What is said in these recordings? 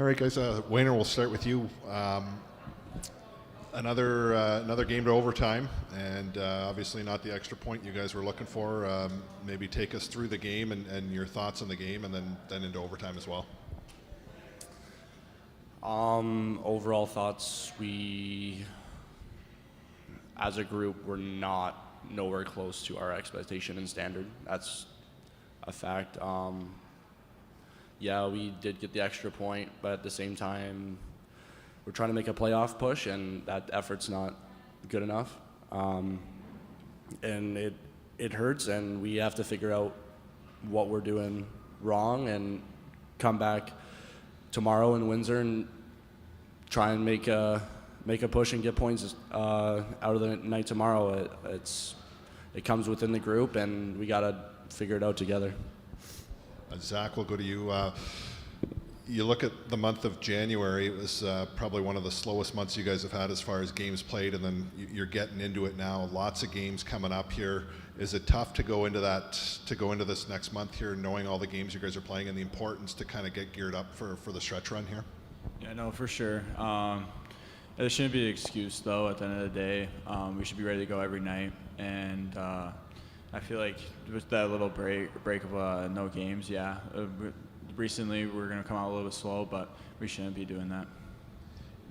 All right, guys. Wayner, we'll start with you. Another game to overtime, and obviously not the extra point you guys were looking for. Maybe take us through the game and your thoughts on the game, and then into overtime as well. Overall thoughts, we, as a group, were nowhere close to our expectation and standard. That's a fact. Yeah, we did get the extra point, but at the same time, we're trying to make a playoff push, and that effort's not good enough. And it hurts, and we have to figure out what we're doing wrong and come back tomorrow in Windsor and try and make a push and get points out of the night tomorrow. It comes within the group, and we got to figure it out together. Zach, we'll go to you. You look at the month of January, it was probably one of the slowest months you guys have had as far as games played, and then you're getting into it now. Lots of games coming up here. Is it tough to go into this next month here, knowing all the games you guys are playing and the importance to kind of get geared up for the stretch run here? Yeah, no, for sure. There shouldn't be an excuse, though. At the end of the day, we should be ready to go every night, and I feel like with that little break of no games, yeah. Recently, we're going to come out a little bit slow, but we shouldn't be doing that.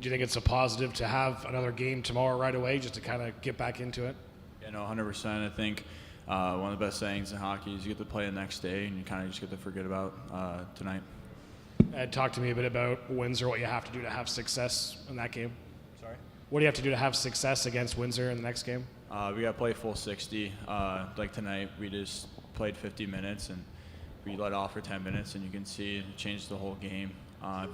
Do you think it's a positive to have another game tomorrow right away, just to kind of get back into it? Yeah, no, 100%. I think one of the best sayings in hockey is you get to play the next day, and you kind of just get to forget about tonight. Talk to me a bit about Windsor, what you have to do to have success in that game. Sorry? What do you have to do to have success against Windsor in the next game? We got to play full 60. Like tonight, we just played 50 minutes, and we let off for 10 minutes, and you can see it changed the whole game,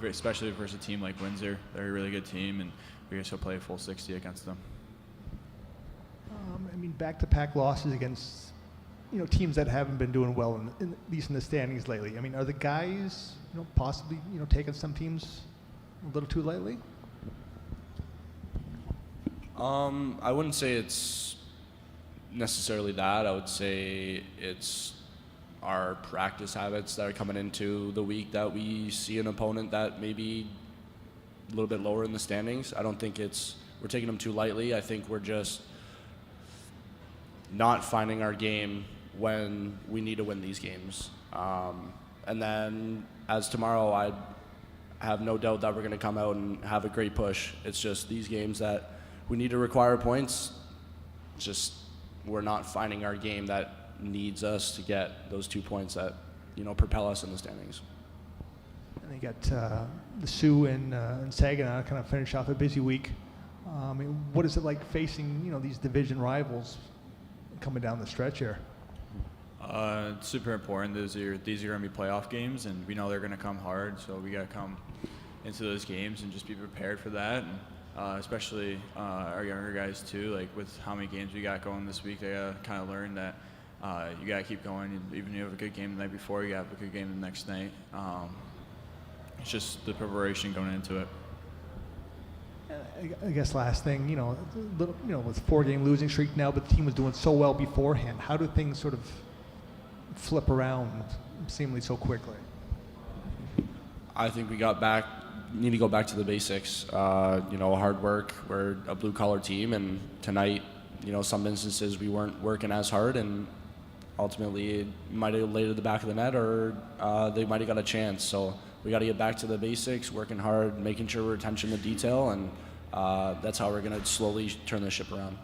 especially versus a team like Windsor. They're a really good team, and we just play full 60 against them. Back-to-back losses against teams that haven't been doing well, at least in the standings lately. Are the guys possibly taking some teams a little too lightly? I wouldn't say it's necessarily that. I would say it's our practice habits that are coming into the week that we see an opponent that may be a little bit lower in the standings. I don't think we're taking them too lightly. I think we're just not finding our game when we need to win these games. And then as tomorrow, I have no doubt that we're going to come out and have a great push. It's just these games that we need to require points. Just we're not finding our game that needs us to get those 2 points that propel us in the standings. And they got the Sioux and Saginaw kind of finish off a busy week. What is it like facing these division rivals coming down the stretch here? It's super important. These are going to be playoff games, and we know they're going to come hard, so we got to come into those games and just be prepared for that. And especially our younger guys too, like with how many games we got going this week, they got to kind of learn that you got to keep going. Even if you have a good game the night before, you have a good game the next night. It's just the preparation going into it. I guess last thing, with 4-game losing streak now, but the team was doing so well beforehand. How do things sort of flip around seemingly so quickly? I think we need to go back to the basics. Hard work. We're a blue-collar team, and tonight, some instances we weren't working as hard, and ultimately it might have laid at the back of the net, or they might have got a chance. So we got to get back to the basics, working hard, making sure we're attention to detail, and that's how we're going to slowly turn this ship around.